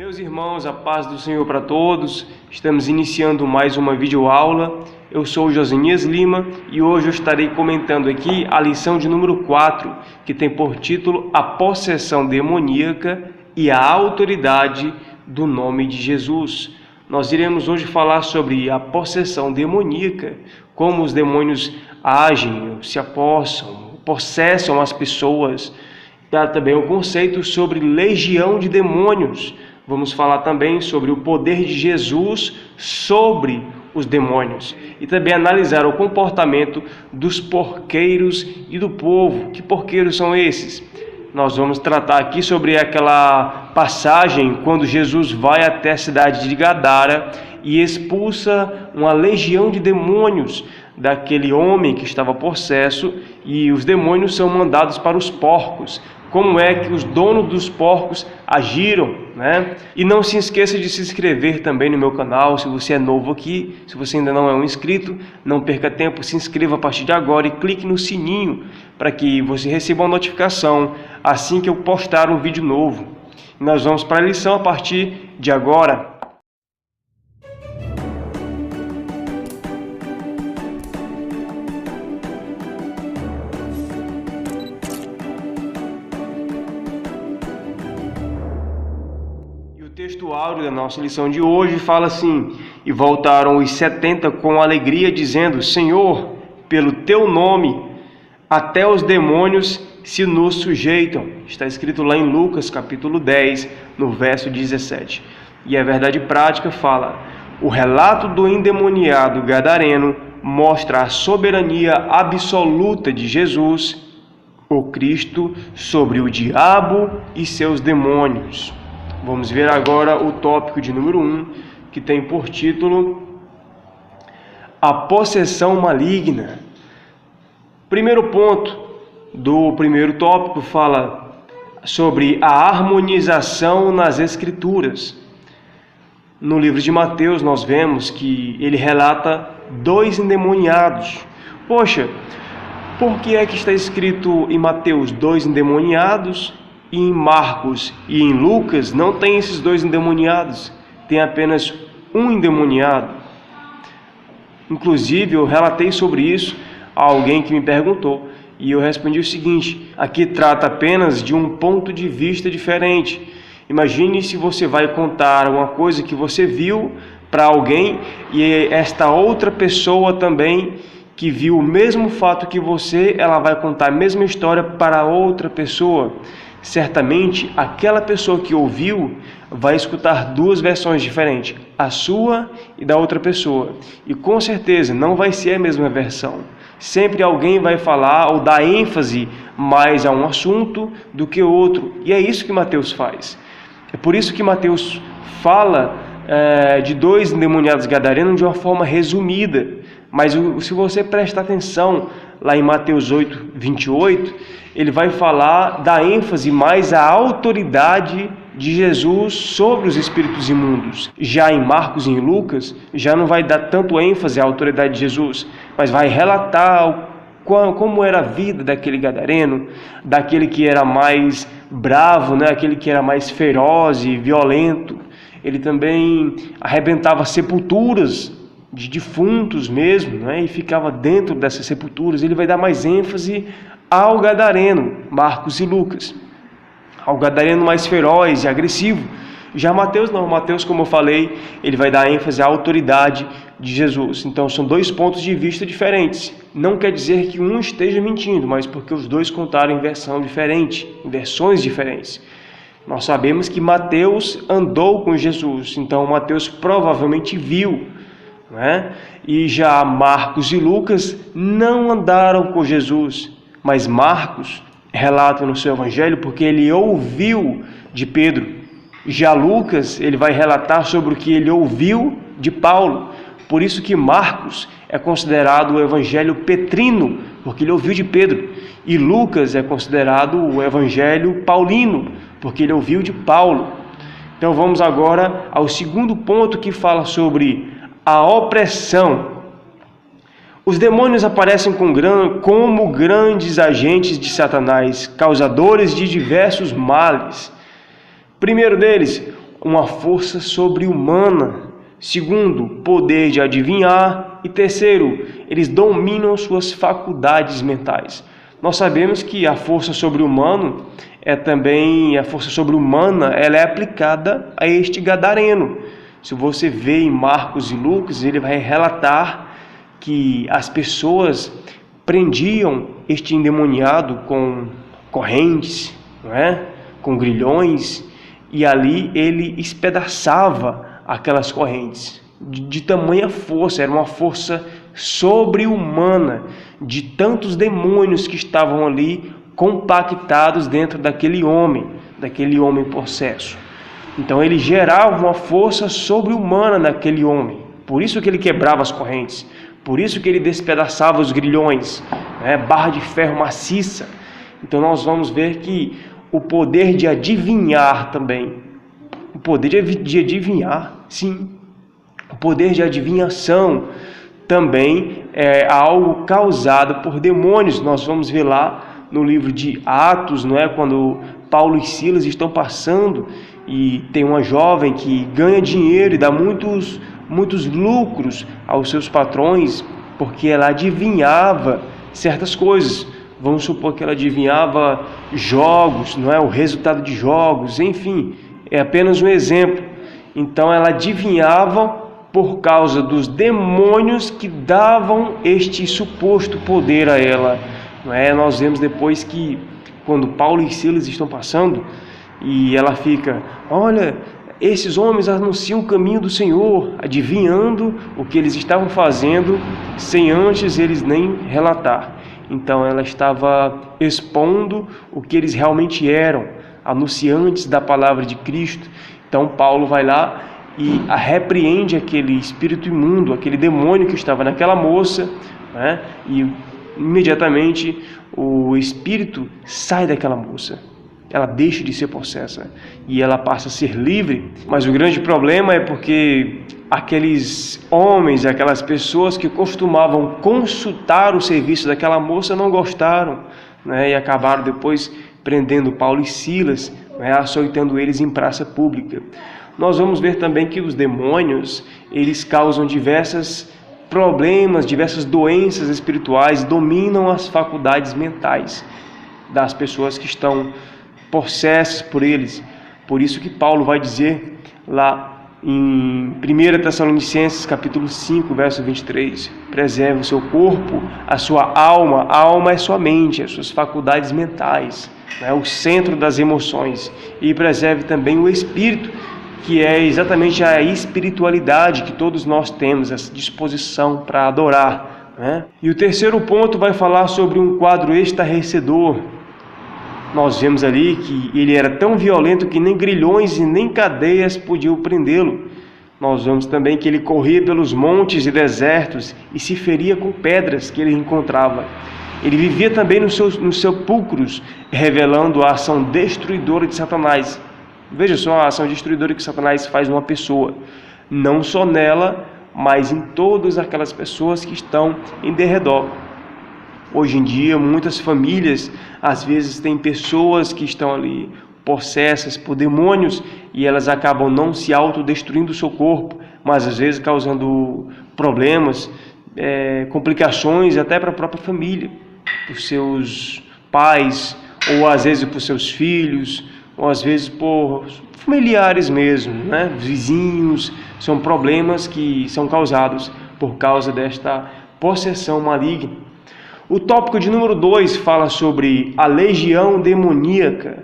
Meus irmãos, a paz do Senhor para todos. Estamos iniciando mais uma videoaula. Eu sou o Josenias Lima e hoje eu estarei comentando aqui a lição de número 4, que tem por título A Possessão Demoníaca e a Autoridade do Nome de Jesus. Nós iremos hoje falar sobre a possessão demoníaca, como os demônios agem, se possessam as pessoas. Há também o conceito sobre legião de demônios. Vamos falar também sobre o poder de Jesus sobre os demônios e também analisar o comportamento dos porqueiros e do povo. Que porqueiros são esses? Nós vamos tratar aqui sobre aquela passagem quando Jesus vai até a cidade de Gadara e expulsa uma legião de demônios daquele homem que estava possesso, e os demônios são mandados para os porcos. Como é que os donos dos porcos agiram, né? E não se esqueça de se inscrever também no meu canal, se você é novo aqui, se você ainda não é um inscrito, não perca tempo, se inscreva a partir de agora e clique no sininho para que você receba uma notificação assim que eu postar um vídeo novo. E nós vamos para a lição a partir de agora. O texto áureo da nossa lição de hoje fala assim: e voltaram os 70 com alegria, dizendo: Senhor, pelo teu nome, até os demônios se nos sujeitam. Está escrito lá em Lucas, capítulo 10, no verso 17. E a verdade prática fala: o relato do endemoniado gadareno mostra a soberania absoluta de Jesus, o Cristo, sobre o diabo e seus demônios. Vamos ver agora o tópico de número 1, que tem por título A Possessão Maligna. Primeiro ponto do primeiro tópico fala sobre a harmonização nas Escrituras. No livro de Mateus nós vemos que ele relata 2 endemoniados. Poxa, por que é que está escrito em Mateus 2 endemoniados? E em Marcos e em Lucas não tem esses 2 endemoniados, tem apenas um endemoniado. Inclusive eu relatei sobre isso a alguém que me perguntou e eu respondi o seguinte: aqui trata apenas de um ponto de vista diferente. Imagine se você vai contar uma coisa que você viu para alguém e esta outra pessoa também que viu o mesmo fato que você, ela vai contar a mesma história para outra pessoa. Certamente, aquela pessoa que ouviu vai escutar 2 versões diferentes, a sua e da outra pessoa. E com certeza não vai ser a mesma versão. Sempre alguém vai falar ou dar ênfase mais a um assunto do que outro. E é isso que Mateus faz. É por isso que Mateus fala de 2 endemoniados gadarenos de uma forma resumida. Mas se você prestar atenção lá em Mateus 8, 28, ele vai falar, dar ênfase mais à autoridade de Jesus sobre os espíritos imundos. Já em Marcos e em Lucas, já não vai dar tanto ênfase à autoridade de Jesus, mas vai relatar como era a vida daquele gadareno, daquele que era mais bravo, né? Aquele que era mais feroz e violento. Ele também arrebentava sepulturas de defuntos mesmo, né? E ficava dentro dessas sepulturas. Ele vai dar mais ênfase ao gadareno, Marcos e Lucas, ao gadareno mais feroz e agressivo. Já Mateus não, Mateus, como eu falei, ele vai dar ênfase à autoridade de Jesus. Então são 2 pontos de vista diferentes. Não quer dizer que um esteja mentindo, mas porque os 2 contaram em versão diferente, em versões diferentes. Nós sabemos que Mateus andou com Jesus, então Mateus provavelmente viu, né? E já Marcos e Lucas não andaram com Jesus, mas Marcos relata no seu evangelho porque ele ouviu de Pedro. Já Lucas, ele vai relatar sobre o que ele ouviu de Paulo. Por isso que Marcos é considerado o evangelho petrino, porque ele ouviu de Pedro. E Lucas é considerado o evangelho paulino, porque ele ouviu de Paulo. Então vamos agora ao segundo ponto, que fala sobre a opressão. Os demônios aparecem como grandes agentes de Satanás, causadores de diversos males. Primeiro deles, uma força sobre-humana. Segundo, poder de adivinhar. E terceiro, eles dominam suas faculdades mentais. Nós sabemos que a força sobre-humana ela é aplicada a este gadareno. Se você vê em Marcos e Lucas, ele vai relatar que as pessoas prendiam este endemoniado com correntes, não é? Com grilhões, e ali ele espedaçava aquelas correntes. De tamanha força, era uma força sobre-humana, de tantos demônios que estavam ali compactados dentro daquele homem possesso. Então ele gerava uma força sobre-humana naquele homem. Por isso que ele quebrava as correntes, por isso que ele despedaçava os grilhões, né? Barra de ferro maciça. Então nós vamos ver que o poder de adivinhar também, o poder de adivinhar, sim, o poder de adivinhação também é algo causado por demônios. Nós vamos ver lá no livro de Atos, não é? Quando Paulo e Silas estão passando e tem uma jovem que ganha dinheiro e dá muitos lucros aos seus patrões, porque ela adivinhava certas coisas. Vamos supor que ela adivinhava jogos, não é? O resultado de jogos, enfim, é apenas um exemplo. Então ela adivinhava por causa dos demônios que davam este suposto poder a ela, não é? Nós vemos depois que quando Paulo e Silas estão passando e ela fica, olha, esses homens anunciam o caminho do Senhor, adivinhando o que eles estavam fazendo sem antes eles nem relatar. Então ela estava expondo o que eles realmente eram, anunciantes da palavra de Cristo. Então Paulo vai lá e a repreende aquele espírito imundo, aquele demônio que estava naquela moça, né? E imediatamente o espírito sai daquela moça. Ela deixa de ser possessa e ela passa a ser livre. Mas o grande problema é porque aqueles homens, aquelas pessoas que costumavam consultar o serviço daquela moça não gostaram, né? E acabaram depois prendendo Paulo e Silas, né? Açoitando eles em praça pública. Nós vamos ver também que os demônios, eles causam diversos problemas, diversas doenças espirituais, dominam as faculdades mentais das pessoas que estão possessas por eles. Por isso que Paulo vai dizer lá em 1 Tessalonicenses capítulo 5, verso 23, preserve o seu corpo, a sua alma. A alma é sua mente, as suas faculdades mentais, né? O centro das emoções. E preserve também o espírito, que é exatamente a espiritualidade que todos nós temos, essa disposição para adorar, né? E o terceiro ponto vai falar sobre um quadro estarrecedor. Nós vemos ali que ele era tão violento que nem grilhões e nem cadeias podiam prendê-lo. Nós vemos também que ele corria pelos montes e desertos e se feria com pedras que ele encontrava. Ele vivia também nos sepulcros, revelando a ação destruidora de Satanás. Veja só a ação destruidora que Satanás faz numa pessoa, não só nela, mas em todas aquelas pessoas que estão em derredor. Hoje em dia, muitas famílias, às vezes, têm pessoas que estão ali possessas por demônios e elas acabam não se autodestruindo o seu corpo, mas às vezes causando problemas, complicações até para a própria família, por seus pais, ou às vezes por seus filhos, ou às vezes por familiares mesmo, né? Vizinhos. São problemas que são causados por causa desta possessão maligna. O tópico de número 2 fala sobre a legião demoníaca.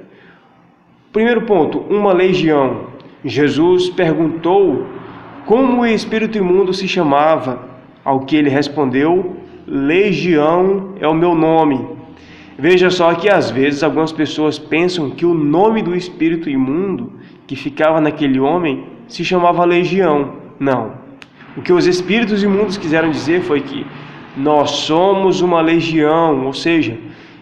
Primeiro ponto, uma legião. Jesus perguntou como o espírito imundo se chamava, ao que ele respondeu, legião é o meu nome. Veja só que às vezes algumas pessoas pensam que o nome do espírito imundo que ficava naquele homem se chamava legião. Não. O que os espíritos imundos quiseram dizer foi que nós somos uma legião, ou seja,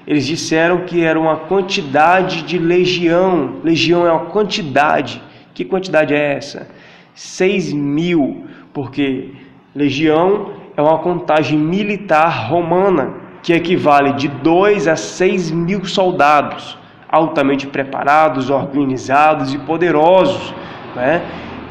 eles disseram que era uma quantidade de legião. Legião é uma quantidade. Que quantidade é essa? 6.000, porque legião é uma contagem militar romana, que equivale de 2 a 6.000 soldados, altamente preparados, organizados e poderosos, né?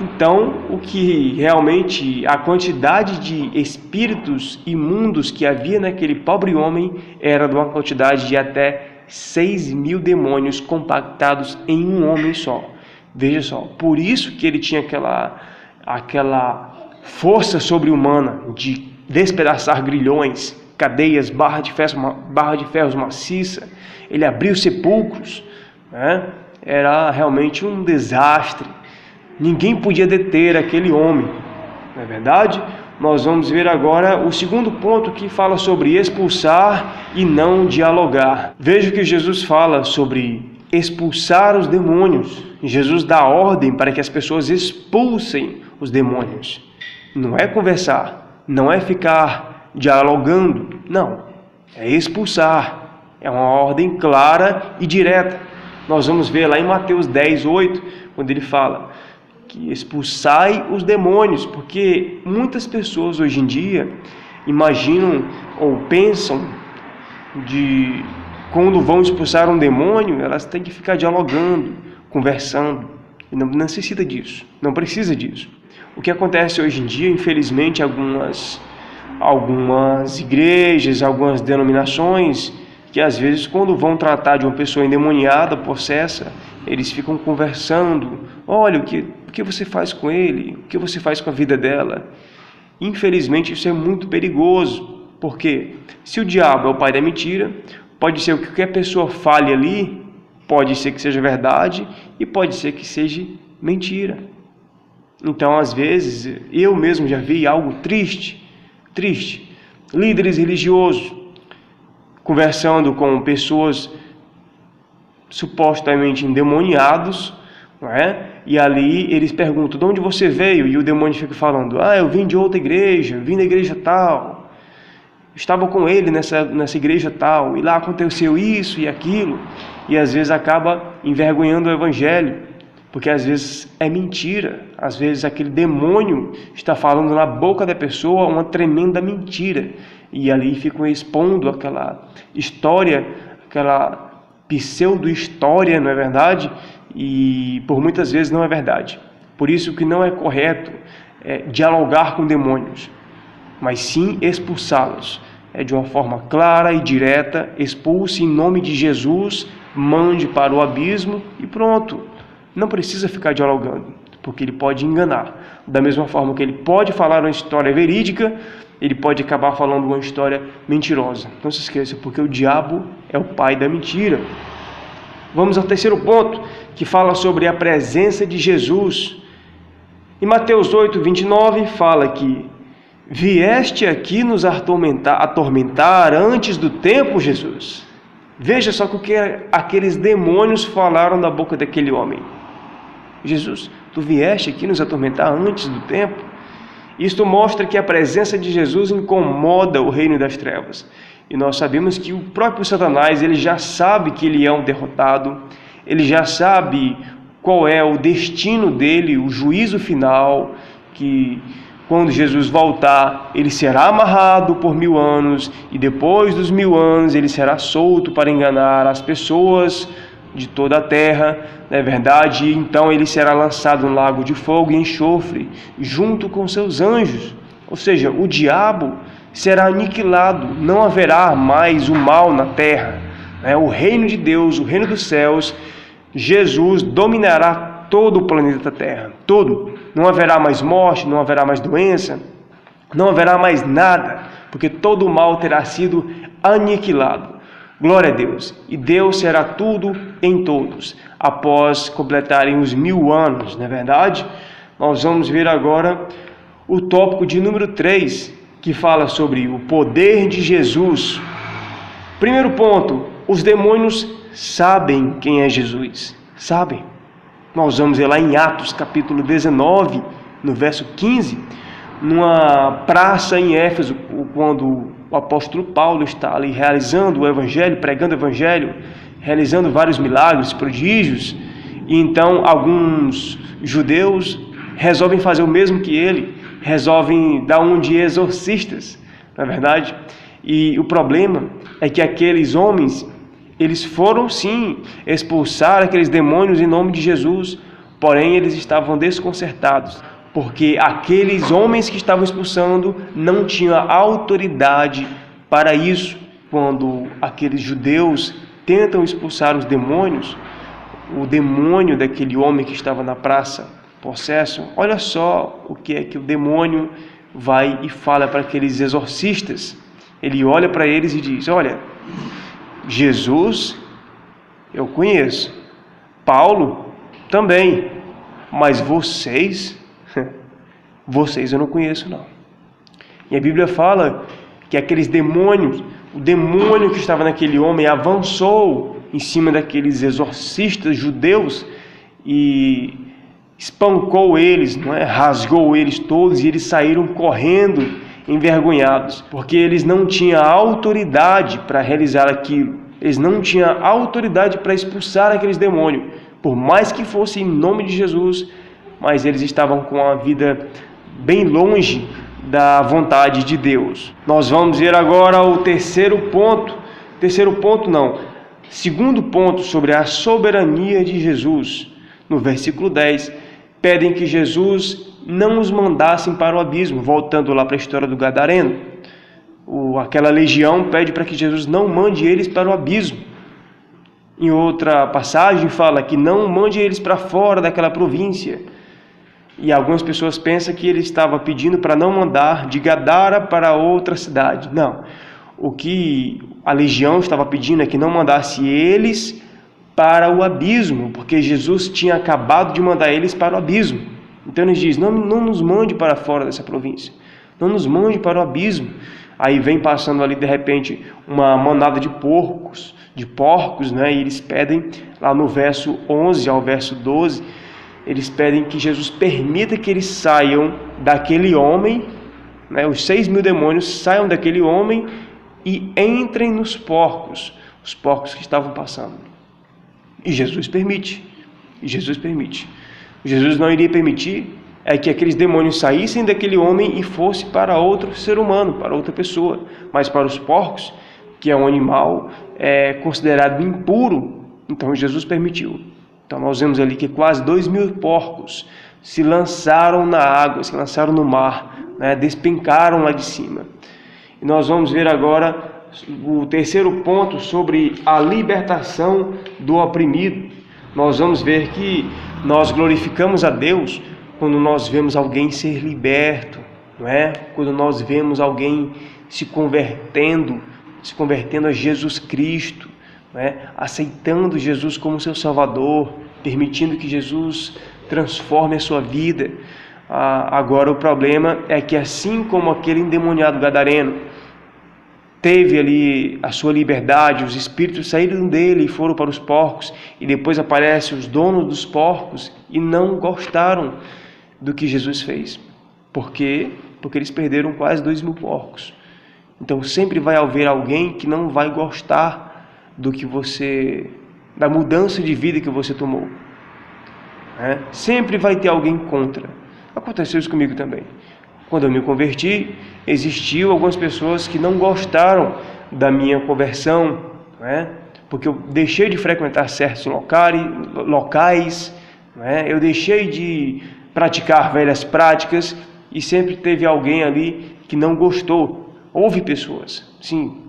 Então, o que realmente, a quantidade de espíritos imundos que havia naquele pobre homem era de uma quantidade de até 6.000 demônios compactados em um homem só. Veja só, por isso que ele tinha aquela força sobre-humana de despedaçar grilhões, cadeias, barra de ferros maciça. Ele abriu sepulcros, né? Era realmente um desastre. Ninguém podia deter aquele homem, não é verdade? Nós vamos ver agora o segundo ponto, que fala sobre expulsar e não dialogar. Veja que Jesus fala sobre expulsar os demônios. Jesus dá ordem para que as pessoas expulsem os demônios. Não é conversar, não é ficar dialogando, não. É expulsar. É uma ordem clara e direta. Nós vamos ver lá em Mateus 10:8, quando ele fala que expulsai os demônios, porque muitas pessoas hoje em dia imaginam ou pensam de quando vão expulsar um demônio, elas têm que ficar dialogando, conversando. E não necessita disso, não precisa disso. O que acontece hoje em dia, infelizmente, algumas igrejas, algumas denominações, que às vezes quando vão tratar de uma pessoa endemoniada, possessa, eles ficam conversando. Olha, o que você faz com ele? O que você faz com a vida dela? Infelizmente isso é muito perigoso, porque se o diabo é o pai da mentira, pode ser o que a pessoa fale ali, pode ser que seja verdade e pode ser que seja mentira. Então, às vezes, eu mesmo já vi algo triste. Líderes religiosos conversando com pessoas supostamente endemoniados, não é? E ali eles perguntam: de onde você veio? E o demônio fica falando: eu vim de outra igreja, vim da igreja tal, estava com ele nessa igreja tal, e lá aconteceu isso e aquilo. E às vezes acaba envergonhando o evangelho, porque às vezes é mentira, às vezes aquele demônio está falando na boca da pessoa uma tremenda mentira, e ali ficam expondo aquela história, aquela pseudo-história, não é verdade? E por muitas vezes não é verdade. Por isso que não é correto dialogar com demônios, mas sim expulsá-los. De uma forma clara e direta: expulse em nome de Jesus, mande para o abismo e pronto. Não precisa ficar dialogando, porque ele pode enganar. Da mesma forma que ele pode falar uma história verídica, ele pode acabar falando uma história mentirosa. Não se esqueça, porque o diabo é o pai da mentira. Vamos ao terceiro ponto, que fala sobre a presença de Jesus. Em Mateus 8:29 fala que: vieste aqui nos atormentar antes do tempo, Jesus. Veja só o que aqueles demônios falaram da boca daquele homem. Jesus, tu vieste aqui nos atormentar antes do tempo? Isto mostra que a presença de Jesus incomoda o reino das trevas. E nós sabemos que o próprio Satanás, ele já sabe que ele é um derrotado, ele já sabe qual é o destino dele, o juízo final, que quando Jesus voltar, ele será amarrado por 1000 anos, e depois dos 1000 anos ele será solto para enganar as pessoas de toda a terra, não é verdade? E então ele será lançado no lago de fogo e enxofre, junto com seus anjos. Ou seja, o diabo será aniquilado, não haverá mais o mal na terra. O reino de Deus, o reino dos céus, Jesus dominará todo o planeta Terra, todo. Não haverá mais morte, não haverá mais doença, não haverá mais nada, porque todo o mal terá sido aniquilado. Glória a Deus. E Deus será tudo em todos, após completarem os 1000 anos, não é verdade? Nós vamos ver agora o tópico de número 3, que fala sobre o poder de Jesus. Primeiro ponto: os demônios sabem quem é Jesus. Sabem. Nós vamos ver lá em Atos capítulo 19, no verso 15, numa praça em Éfeso, quando o apóstolo Paulo está ali realizando o evangelho, pregando o evangelho, realizando vários milagres, prodígios, e então alguns judeus resolvem fazer o mesmo que ele, resolvem dar um de exorcistas, não é verdade? E o problema é que aqueles homens, eles foram sim expulsar aqueles demônios em nome de Jesus, Porém, eles estavam desconcertados, porque aqueles homens que estavam expulsando não tinham autoridade para isso. Quando aqueles judeus tentam expulsar os demônios, o demônio daquele homem que estava na praça, possesso, olha só o que é que o demônio vai e fala para aqueles exorcistas. Ele olha para eles e diz: olha, Jesus eu conheço, Paulo também, mas vocês eu não conheço não. E a Bíblia fala que aqueles demônios, o demônio que estava naquele homem avançou em cima daqueles exorcistas judeus e espancou eles, não é? Rasgou eles todos, e eles saíram correndo envergonhados, porque eles não tinham autoridade para realizar aquilo. Eles não tinham autoridade para expulsar aqueles demônios, por mais que fosse em nome de Jesus, mas eles estavam com a vida bem longe da vontade de Deus. Nós vamos ver agora o segundo ponto sobre a soberania de Jesus. No versículo 10, pedem que Jesus não os mandasse para o abismo, voltando lá para a história do Gadareno. Aquela legião pede para que Jesus não mande eles para o abismo. Em outra passagem fala que não mande eles para fora daquela província. E algumas pessoas pensam que ele estava pedindo para não mandar de Gadara para outra cidade. Não. O que a legião estava pedindo é que não mandasse eles para o abismo, porque Jesus tinha acabado de mandar eles para o abismo. Então ele diz: não nos mande para fora dessa província, não nos mande para o abismo. Aí vem passando ali de repente uma manada de porcos, né? E eles pedem lá no verso 11 ao verso 12, eles pedem que Jesus permita que eles saiam daquele homem, né? Os 6.000 demônios saiam daquele homem e entrem nos porcos, os porcos que estavam passando. E Jesus permite. Jesus não iria permitir que aqueles demônios saíssem daquele homem e fossem para outro ser humano, para outra pessoa. Mas para os porcos, que é um animal considerado impuro, então Jesus permitiu. Então nós vemos ali que quase 2.000 porcos se lançaram na água, se lançaram no mar, né? Despencaram lá de cima. E nós vamos ver agora o terceiro ponto sobre a libertação do oprimido. Nós vamos ver que nós glorificamos a Deus quando nós vemos alguém ser liberto, não é? Quando nós vemos alguém se convertendo a Jesus Cristo, não é? Aceitando Jesus como seu Salvador, permitindo que Jesus transforme a sua vida. Agora o problema é que, assim como aquele endemoniado gadareno teve ali a sua liberdade, os espíritos saíram dele e foram para os porcos, e depois aparecem os donos dos porcos e não gostaram do que Jesus fez. Por quê? Porque eles perderam quase 2.000 porcos. Então sempre vai haver alguém que não vai gostar da mudança de vida que você tomou. Sempre vai ter alguém contra. Aconteceu isso comigo também. Quando eu me converti, existiu algumas pessoas que não gostaram da conversão, porque eu deixei de frequentar certos locais, eu deixei de praticar velhas práticas, e sempre teve alguém ali que não gostou. Houve pessoas, sim.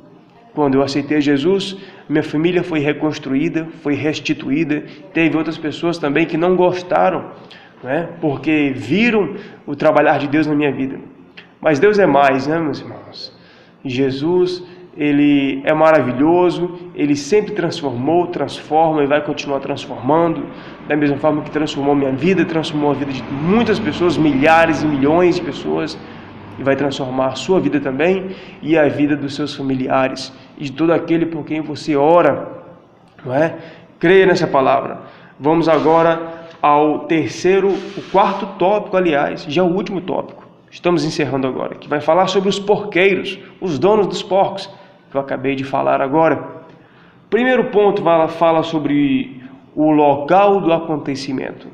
Quando eu aceitei Jesus, minha família foi reconstruída, foi restituída. Teve outras pessoas também que não gostaram, porque viram o trabalhar de Deus na minha vida. Mas Deus é mais, meus irmãos? Jesus, Ele é maravilhoso, Ele sempre transforma e vai continuar transformando, da mesma forma que transformou minha vida, transformou a vida de muitas pessoas, milhares e milhões de pessoas, e vai transformar a sua vida também, e a vida dos seus familiares, e de todo aquele por quem você ora, Creia nessa palavra. Vamos agora ao quarto tópico, aliás, já o último tópico. Estamos encerrando agora, que vai falar sobre os porqueiros, os donos dos porcos, que eu acabei de falar agora. Primeiro ponto fala sobre o local do acontecimento.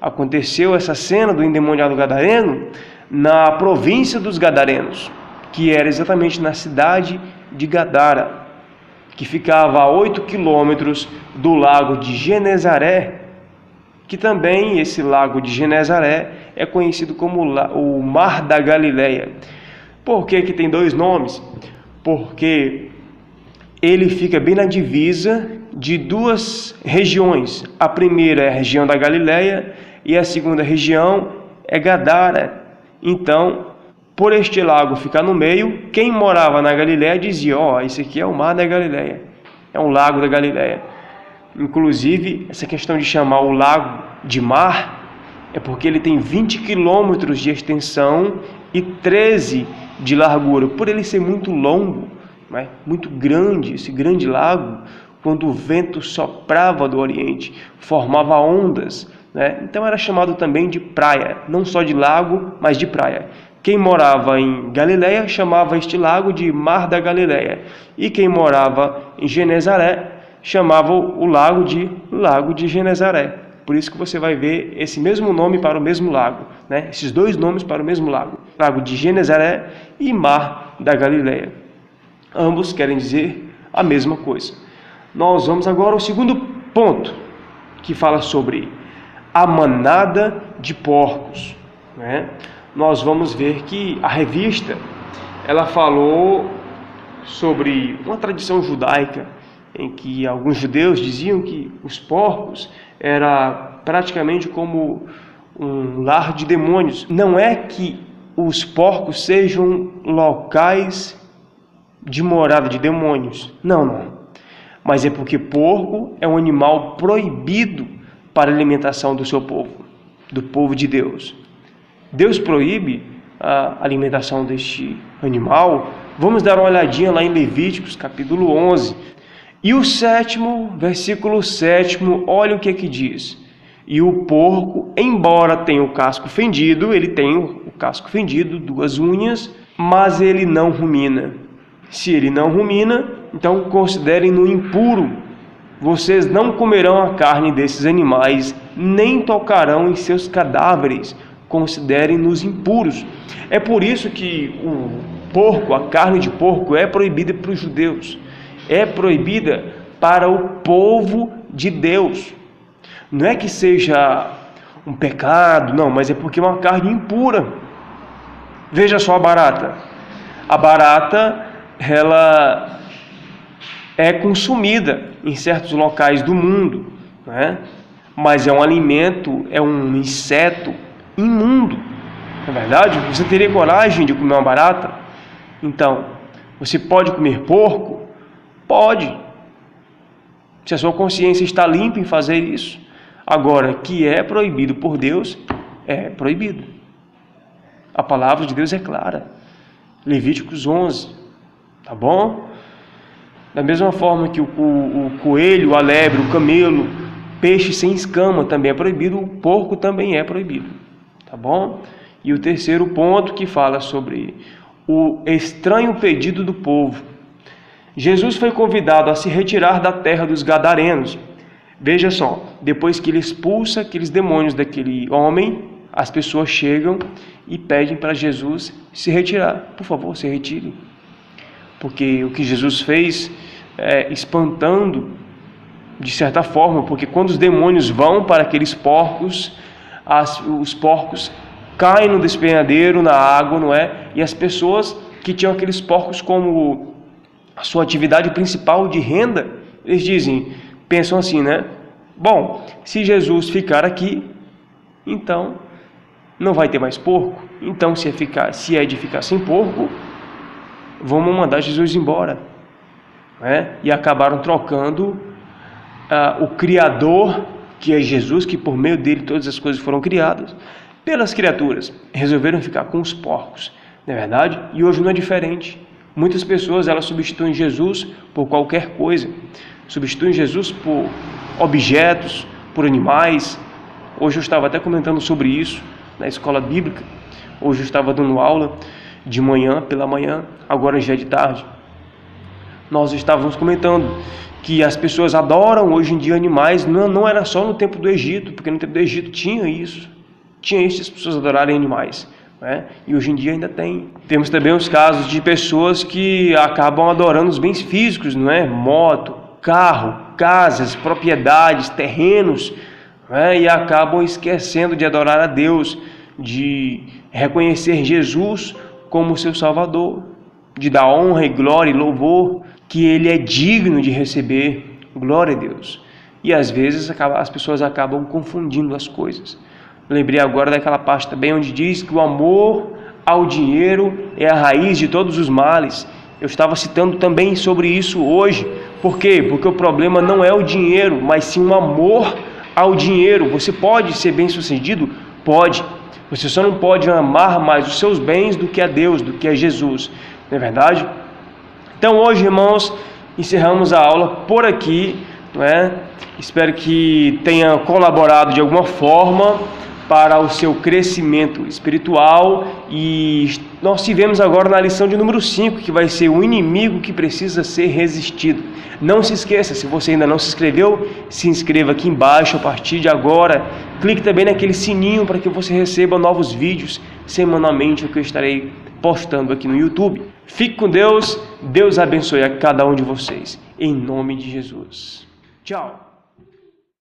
Aconteceu essa cena do endemoniado gadareno na província dos Gadarenos, que era exatamente na cidade de Gadara, que ficava a 8 quilômetros do lago de Genezaré. que também esse lago de Genezaré é conhecido como o Mar da Galileia. Por que que tem dois nomes? Porque ele fica bem na divisa de duas regiões. A primeira é a região da Galileia e a segunda região é Gadara. Então, por este lago ficar no meio, quem morava na Galileia dizia: esse aqui é o Mar da Galileia, é um lago da Galileia. Inclusive, essa questão de chamar o lago de mar é porque ele tem 20 quilômetros de extensão e 13 de largura. Por ele ser muito longo, né, muito grande, esse grande lago, quando o vento soprava do Oriente, formava ondas, né? Então era chamado também de praia, não só de lago, mas de praia. Quem morava em Galileia chamava este lago de Mar da Galileia, e quem morava em Genezaré chamava o lago de Genezaré. Por isso que você vai ver esse mesmo nome para o mesmo lago, né? Esses dois nomes para o mesmo lago, Lago de Genezaré e Mar da Galileia. Ambos querem dizer a mesma coisa. Nós vamos agora ao segundo ponto, que fala sobre a manada de porcos, né? Nós vamos ver que a revista, ela falou sobre uma tradição judaica, em que alguns judeus diziam que os porcos era praticamente como um lar de demônios. Não é que os porcos sejam locais de morada de demônios, não. Mas é porque porco é um animal proibido para a alimentação do seu povo, do povo de Deus. Deus proíbe a alimentação deste animal. Vamos dar uma olhadinha lá em Levíticos, capítulo 11. E o versículo 7, olha o que diz. E o porco, embora tenha o casco fendido, ele tem o casco fendido, 2 unhas, mas ele não rumina. Se ele não rumina, então considerem-no impuro. Vocês não comerão a carne desses animais, nem tocarão em seus cadáveres. Considerem-nos impuros. É por isso que o porco, a carne de porco, é proibida para os judeus. É proibida para o povo de Deus. Não é que seja um pecado, não, mas é porque é uma carne impura. Veja só a barata. A barata, ela é consumida em certos locais do mundo, né? Mas é um alimento, é um inseto imundo. Na verdade, você teria coragem de comer uma barata? Então, você pode comer porco? Pode, se a sua consciência está limpa em fazer isso. Agora, que é proibido por Deus, é proibido. A palavra de Deus é clara. Levíticos 11, tá bom? Da mesma forma que o coelho, a lebre, o camelo, peixe sem escama também é proibido, o porco também é proibido, tá bom? E o terceiro ponto que fala sobre o estranho pedido do povo. Jesus foi convidado a se retirar da terra dos Gadarenos. Veja só, depois que ele expulsa aqueles demônios daquele homem, as pessoas chegam e pedem para Jesus se retirar. Por favor, se retire. Porque o que Jesus fez é espantando, de certa forma, porque quando os demônios vão para aqueles porcos, os porcos caem no despenhadeiro, na água, não é? E as pessoas que tinham aqueles porcos como a sua atividade principal de renda, eles pensam assim, né? Bom, se Jesus ficar aqui, então não vai ter mais porco. Então, se é de ficar sem porco, vamos mandar Jesus embora, né? E acabaram trocando o Criador, que é Jesus, que por meio dele todas as coisas foram criadas, pelas criaturas. Resolveram ficar com os porcos, não é verdade? E hoje não é diferente. Muitas pessoas, elas substituem Jesus por qualquer coisa. Substituem Jesus por objetos, por animais. Hoje eu estava até comentando sobre isso na escola bíblica. Hoje eu estava dando aula de manhã, pela manhã, agora já é de tarde. Nós estávamos comentando que as pessoas adoram hoje em dia animais. Não era só no tempo do Egito, porque no tempo do Egito tinha isso. Tinha isso, as pessoas adorarem animais. E hoje em dia ainda tem. Temos também os casos de pessoas que acabam adorando os bens físicos, não é? Moto, carro, casas, propriedades, terrenos, e acabam esquecendo de adorar a Deus, de reconhecer Jesus como seu Salvador, de dar honra e glória e louvor que Ele é digno de receber. Glória a Deus. E às vezes as pessoas acabam confundindo as coisas. Lembrei agora daquela parte também onde diz que o amor ao dinheiro é a raiz de todos os males. Eu estava citando também sobre isso hoje. Por quê? Porque o problema não é o dinheiro, mas sim o amor ao dinheiro. Você pode ser bem-sucedido? Pode. Você só não pode amar mais os seus bens do que a Deus, do que a Jesus. Não é verdade? Então hoje, irmãos, encerramos a aula por aqui, não é? Espero que tenha colaborado de alguma forma para o seu crescimento espiritual. E nós tivemos agora na lição de número 5, que vai ser o inimigo que precisa ser resistido. Não se esqueça, se você ainda não se inscreveu, se inscreva aqui embaixo a partir de agora. Clique também naquele sininho para que você receba novos vídeos semanalmente, o que eu estarei postando aqui no YouTube. Fique com Deus, Deus abençoe a cada um de vocês, em nome de Jesus. Tchau!